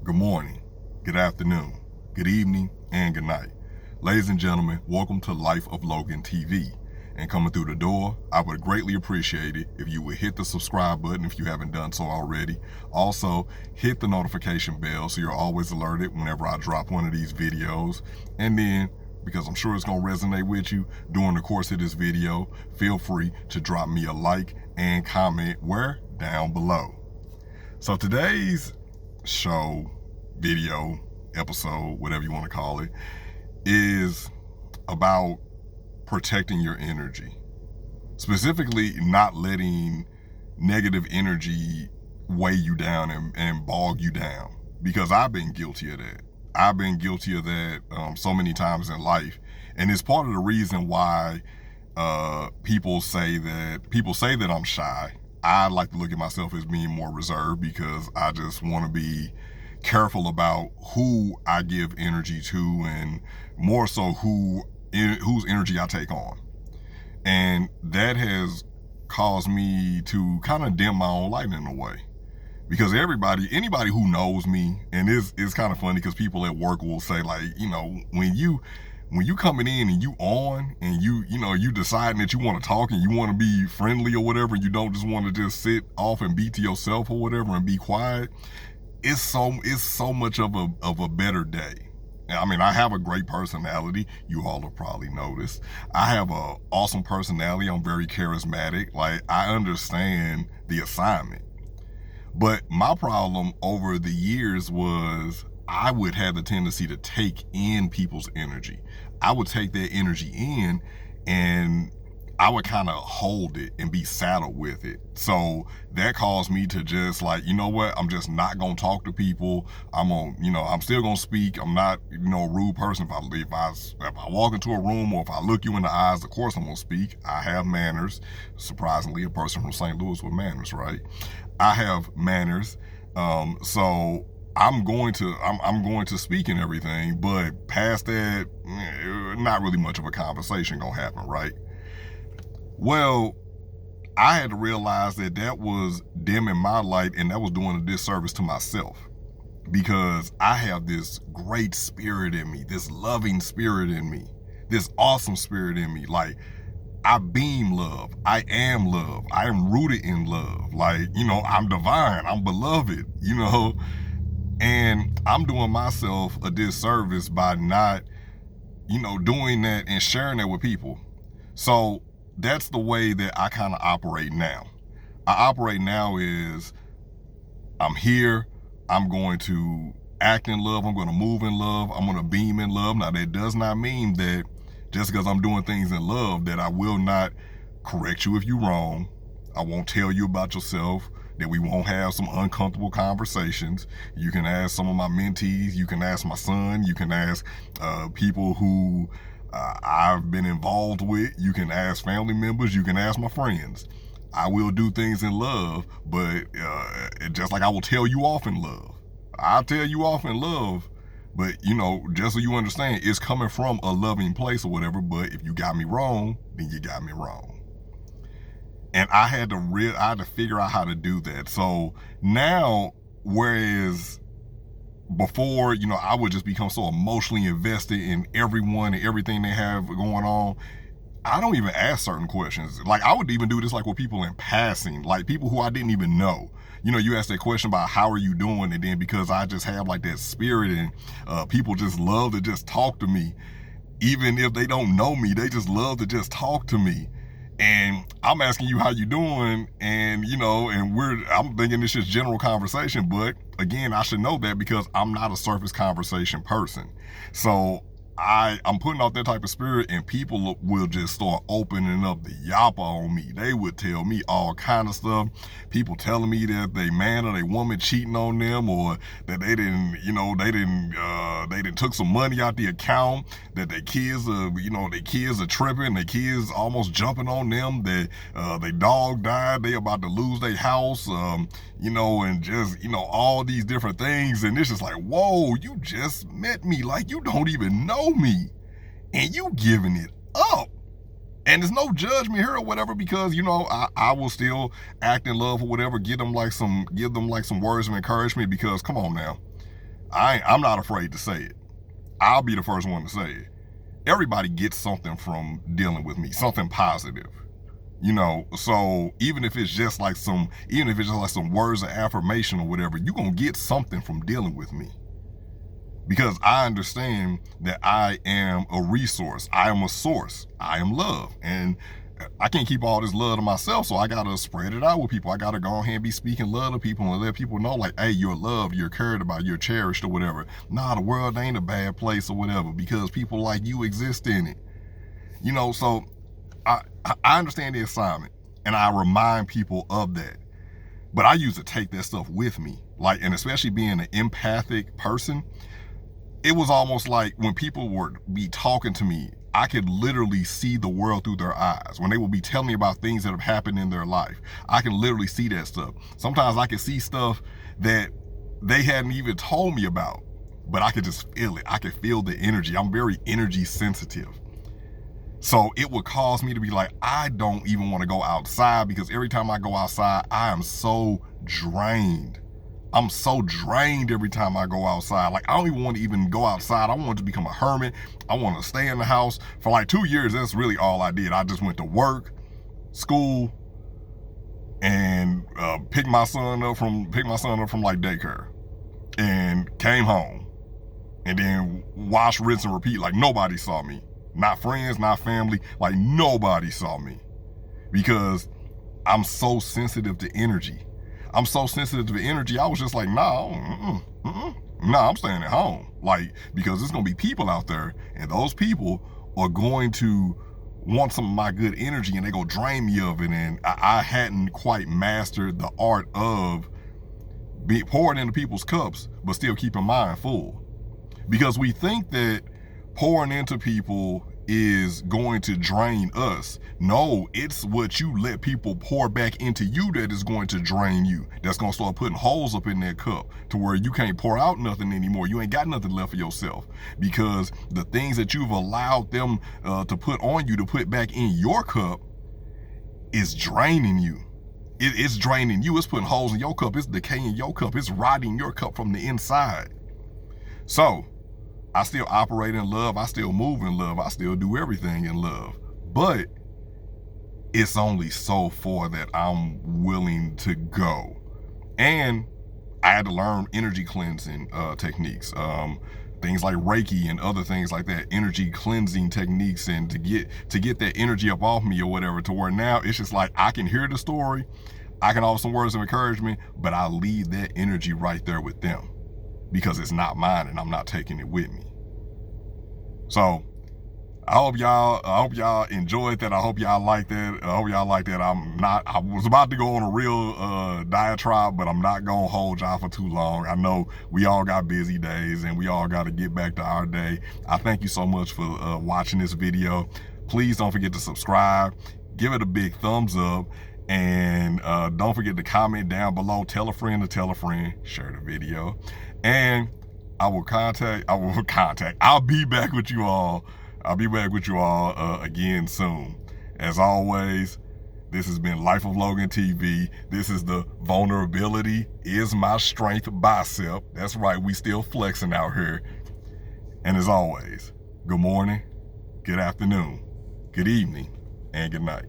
good morning, good afternoon, good evening, and good night. Ladies and gentlemen, welcome to Life of Logan TV. And coming through the door, I would greatly appreciate it if you would hit the subscribe button if you haven't done so already. Also, hit the notification bell so you're always alerted whenever I drop one of these videos. And then, because I'm sure it's going to resonate with you during the course of this video, feel free to drop me a like and comment where? Down below. So today's show, video, episode, whatever you want to call it, is about protecting your energy. Specifically, not letting negative energy weigh you down and bog you down. Because I've been guilty of that. I've been guilty of that so many times in life. And it's part of the reason why people say that I'm shy. I like to look at myself as being more reserved because I just want to be careful about who I give energy to, and more so whose energy I take on. And that has caused me to kind of dim my own light in a way. Because anybody who knows me, and it's kind of funny because people at work will say, like, when you coming in and you on and you deciding that you want to talk and you want to be friendly or whatever, you don't just want to just sit off and be to yourself or whatever and be quiet, it's so much of a better day. I mean, I have a great personality. You all have probably noticed. I have an awesome personality. I'm very charismatic. Like, I understand the assignment. But my problem over the years was I would have the tendency to take in people's energy. I would take their energy in and I would kind of hold it and be saddled with it. So that caused me to just like, you know what? I'm just not going to talk to people. I'm still going to speak. I'm not, a rude person. If I walk into a room or if I look you in the eyes, of course I'm going to speak. I have manners. Surprisingly, a person from St. Louis with manners, right? I have manners. So I'm going to speak and everything, but past that, not really much of a conversation going to happen, right? Well, I had to realize that was dimming my light and that was doing a disservice to myself, because I have this great spirit in me, this loving spirit in me, this awesome spirit in me. Like, I beam love. I am love. I am rooted in love. Like, I'm divine. I'm beloved, and I'm doing myself a disservice by not, doing that and sharing that with people. So that's the way that I kind of operate now. I operate now is I'm here. I'm going to act in love. I'm going to move in love. I'm going to beam in love. Now, that does not mean that just because I'm doing things in love that I will not correct you if you're wrong. I won't tell you about yourself, that we won't have some uncomfortable conversations. You can ask some of my mentees. You can ask my son. You can ask people who I've been involved with. You can ask family members. You can ask my friends. I will do things in love, but just like I will tell you off in love. I'll tell you off in love, but just so you understand, it's coming from a loving place or whatever. But if you got me wrong, then you got me wrong. And I had to figure out how to do that. So now, whereas before, I would just become so emotionally invested in everyone and everything they have going on, I don't even ask certain questions. Like, I would even do this like with people in passing, like people who I didn't even know. You ask that question about how are you doing, and then because I just have like that spirit and people just love to just talk to me. Even if they don't know me, they just love to just talk to me. And I'm asking you how you doing, and I'm thinking it's just general conversation, but again, I should know that because I'm not a surface conversation person. So I'm putting out that type of spirit, and people will just start opening up the yappa on me. They would tell me all kind of stuff. People telling me that they man or they woman cheating on them, or that they didn't took some money out the account, that their kids are tripping, their kids almost jumping on them, that their dog died, they about to lose their house, and just, all these different things. And it's just like, whoa, you just met me, like you don't even know me, and you giving it up. And there's no judgment here or whatever, because I will still act in love or whatever, give them like some words of encouragement, because come on now, I'm not afraid to say it. I'll be the first one to say it. Everybody gets something from dealing with me, something positive. So even if it's just like some words of affirmation or whatever, you're gonna get something from dealing with me. Because I understand that I am a resource, I am a source, I am love. And I can't keep all this love to myself, so I gotta spread it out with people. I gotta go ahead and be speaking love to people and let people know, like, hey, you're loved, you're cared about, you're cherished or whatever. Nah, the world ain't a bad place or whatever, because people like you exist in it. So I understand the assignment, and I remind people of that. But I used to take that stuff with me, and especially being an empathic person, it was almost like when people would be talking to me, I could literally see the world through their eyes. When they will be telling me about things that have happened in their life, I can literally see that stuff. Sometimes I can see stuff that they hadn't even told me about, but I could just feel it. I could feel the energy. I'm very energy sensitive. So it would cause me to be like, I don't even want to go outside, because every time I go outside, I am so drained. I'm so drained every time I go outside. Like, I don't even want to even go outside. I want to become a hermit. I want to stay in the house. For like 2 years, that's really all I did. I just went to work, school, and picked my son up from like daycare, and came home, and then wash, rinse, and repeat. Like, nobody saw me. Not friends, not family. Like, nobody saw me, because I'm so sensitive to energy. I'm so sensitive to energy. I was just like, nah, I'm staying at home. Like, because there's going to be people out there, and those people are going to want some of my good energy, and they're going to drain me of it. And I hadn't quite mastered the art of pouring into people's cups, but still keeping mine full. Because we think that pouring into people is going to drain us. No, it's what you let people pour back into you that is going to drain you. That's going to start putting holes up in that cup to where you can't pour out nothing anymore. You ain't got nothing left for yourself, because the things that you've allowed them to put on you, to put back in your cup, is draining you. It's draining you. It's putting holes in your cup. It's decaying your cup. It's rotting your cup from the inside. So I still operate in love. I still move in love. I still do everything in love. But it's only so far that I'm willing to go. And I had to learn energy cleansing techniques, things like Reiki and other things like that, energy cleansing techniques, and to get that energy up off me or whatever, to where now it's just like I can hear the story, I can offer some words of encouragement, but I leave that energy right there with them, because it's not mine and I'm not taking it with me. So I hope y'all enjoyed that. I hope y'all like that. I was about to go on a real diatribe, but I'm not gonna hold y'all for too long. I know we all got busy days and we all got to get back to our day. I thank you so much for watching this video. Please don't forget to subscribe, give it a big thumbs up, and don't forget to comment down below. Tell a friend to tell a friend, share the video, and I'll be back with you all. Again soon. As always, this has been Life of Logan TV. This is the Vulnerability is My Strength bicep. That's right, we still flexing out here. And as always, good morning, good afternoon, good evening, and good night.